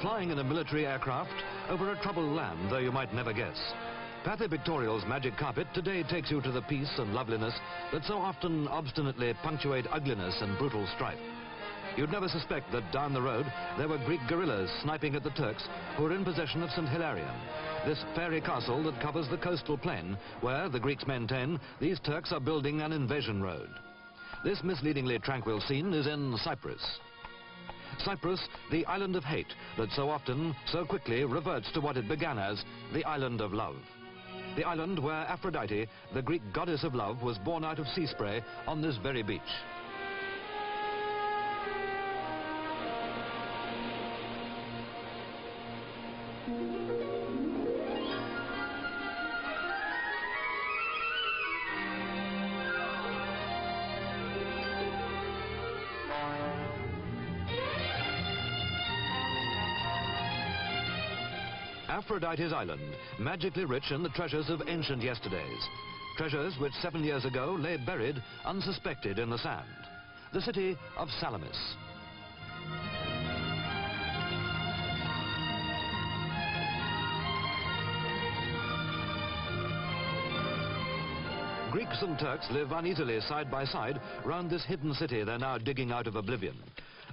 Flying in a military aircraft over a troubled land, though you might never guess. Pathé Pictorial's magic carpet today takes you to the peace and loveliness that so often obstinately punctuate ugliness and brutal strife. You'd never suspect that down the road there were Greek guerrillas sniping at the Turks who were in possession of St. Hilarion, this fairy castle that covers the coastal plain where, the Greeks maintain, these Turks are building an invasion road. This misleadingly tranquil scene is in Cyprus. Cyprus, the island of hate that so often, so quickly reverts to what it began as, the island of love. The island where Aphrodite, the Greek goddess of love, was born out of sea spray on this very beach. Aphrodite's Island, magically rich in the treasures of ancient yesterdays. Treasures which 7 years ago lay buried, unsuspected in the sand. The city of Salamis. Greeks and Turks live uneasily side by side round this hidden city they're now digging out of oblivion.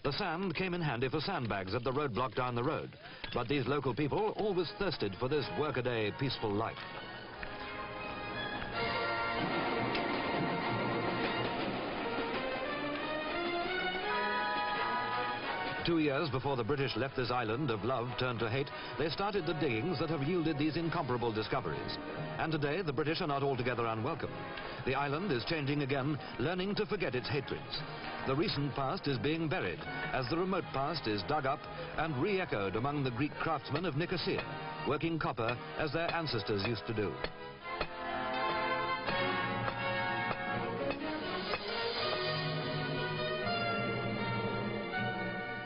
The sand came in handy for sandbags at the roadblock down the road, but these local people always thirsted for this workaday peaceful life. Two years before the British left this island of love turned to hate, they started the diggings that have yielded these incomparable discoveries. And today, the British are not altogether unwelcome. The island is changing again, learning to forget its hatreds. The recent past is being buried, as the remote past is dug up and re-echoed among the Greek craftsmen of Nicosia, working copper as their ancestors used to do.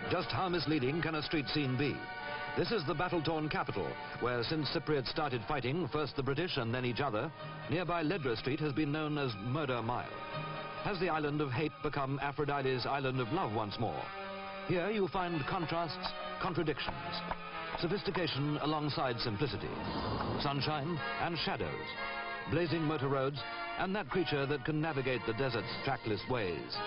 Just how misleading can a street scene be? This is the battle-torn capital, where since Cypriot started fighting, first the British and then each other, nearby Ledra Street has been known as Murder Mile. Has the island of hate become Aphrodite's island of love once more? Here you find contrasts, contradictions, sophistication alongside simplicity, sunshine and shadows, blazing motor roads, and that creature that can navigate the desert's trackless ways.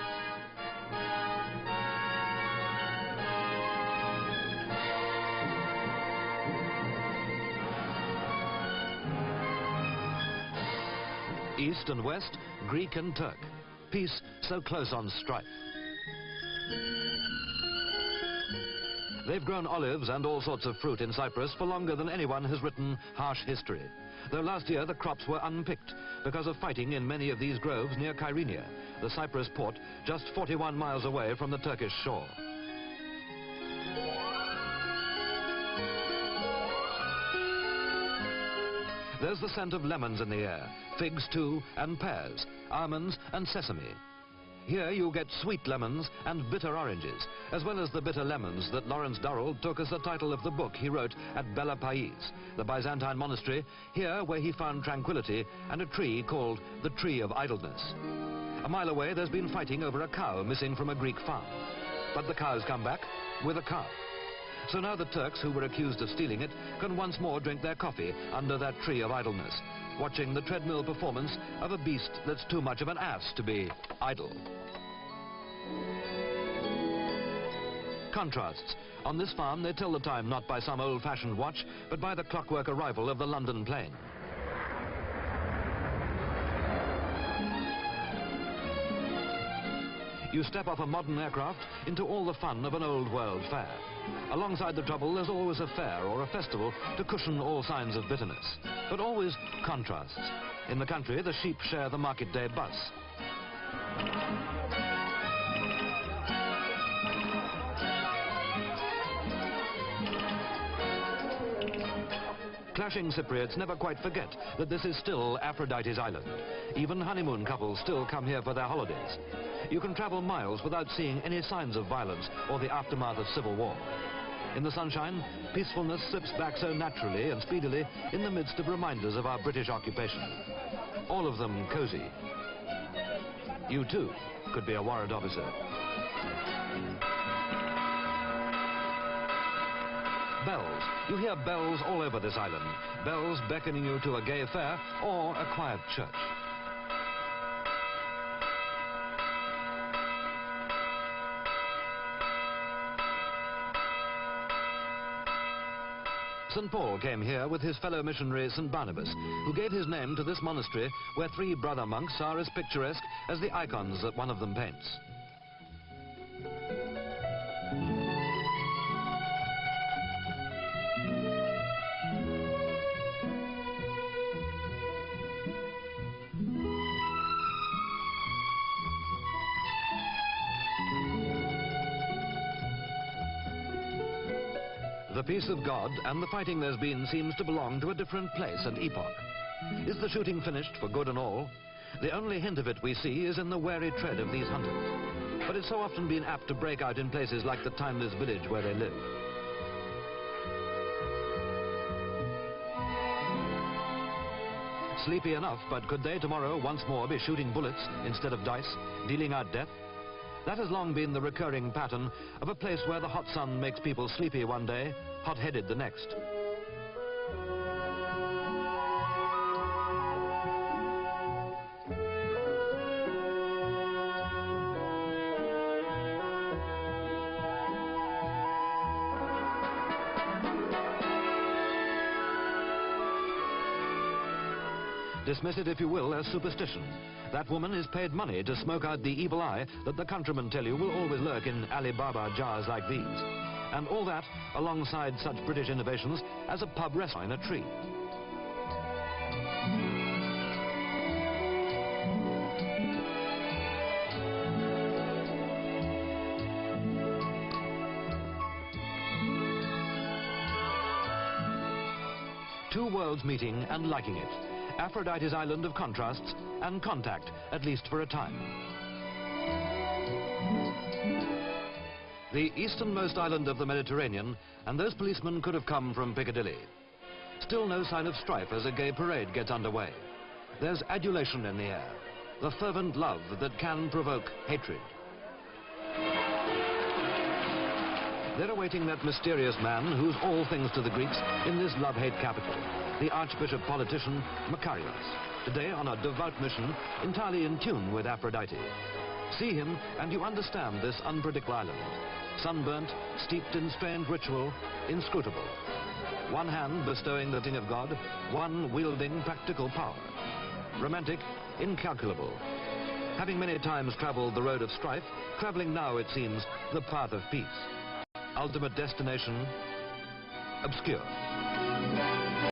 East and West, Greek and Turk. Peace so close on strife. They've grown olives and all sorts of fruit in Cyprus for longer than anyone has written harsh history. Though last year the crops were unpicked because of fighting in many of these groves near Kyrenia, the Cyprus port just 41 miles away from the Turkish shore. There's the scent of lemons in the air, figs too, and pears, almonds and sesame. Here you get sweet lemons and bitter oranges, as well as the bitter lemons that Lawrence Durrell took as the title of the book he wrote at Bella Pais, the Byzantine monastery, here where he found tranquility and a tree called the Tree of Idleness. A mile away there's been fighting over a cow missing from a Greek farm. But the cow's come back with a calf. So now the Turks, who were accused of stealing it, can once more drink their coffee under that Tree of Idleness, watching the treadmill performance of a beast that's too much of an ass to be idle. Contrasts. On this farm, they tell the time not by some old-fashioned watch, but by the clockwork arrival of the London plane. You step off a modern aircraft into all the fun of an old-world fair. Alongside the trouble, there's always a fair or a festival to cushion all signs of bitterness. But always contrasts. In the country, the sheep share the market day bus. Clashing Cypriots never quite forget that this is still Aphrodite's island. Even honeymoon couples still come here for their holidays. You can travel miles without seeing any signs of violence or the aftermath of civil war. In the sunshine, peacefulness slips back so naturally and speedily in the midst of reminders of our British occupation. All of them cozy. You too could be a warrant officer. Bells. You hear bells all over this island. Bells beckoning you to a gay fair or a quiet church. St. Paul came here with his fellow missionary St. Barnabas, who gave his name to this monastery where three brother monks are as picturesque as the icons that one of them paints. The peace of God and the fighting there's been seems to belong to a different place and epoch. Is the shooting finished for good and all? The only hint of it we see is in the wary tread of these hunters. But it's so often been apt to break out in places like the timeless village where they live. Sleepy enough, but could they tomorrow once more be shooting bullets instead of dice, dealing out death? That has long been the recurring pattern of a place where the hot sun makes people sleepy one day, hot-headed the next. Dismiss it, if you will, as superstition. That woman is paid money to smoke out the evil eye that the countrymen tell you will always lurk in Alibaba jars like these. And all that alongside such British innovations as a pub restaurant in a tree. Two worlds meeting and liking it. Aphrodite's island of contrasts and contact, at least for a time. The easternmost island of the Mediterranean, and those policemen could have come from Piccadilly. Still no sign of strife as a gay parade gets underway. There's adulation in the air, the fervent love that can provoke hatred. They're awaiting that mysterious man who's all things to the Greeks in this love-hate capital, the archbishop-politician Makarios, today on a devout mission entirely in tune with Aphrodite. See him and you understand this unpredictable island, sunburnt, steeped in strange ritual, inscrutable. One hand bestowing the thing of God, one wielding practical power. Romantic, incalculable. Having many times traveled the road of strife, traveling now, it seems, the path of peace. Ultimate destination, obscure.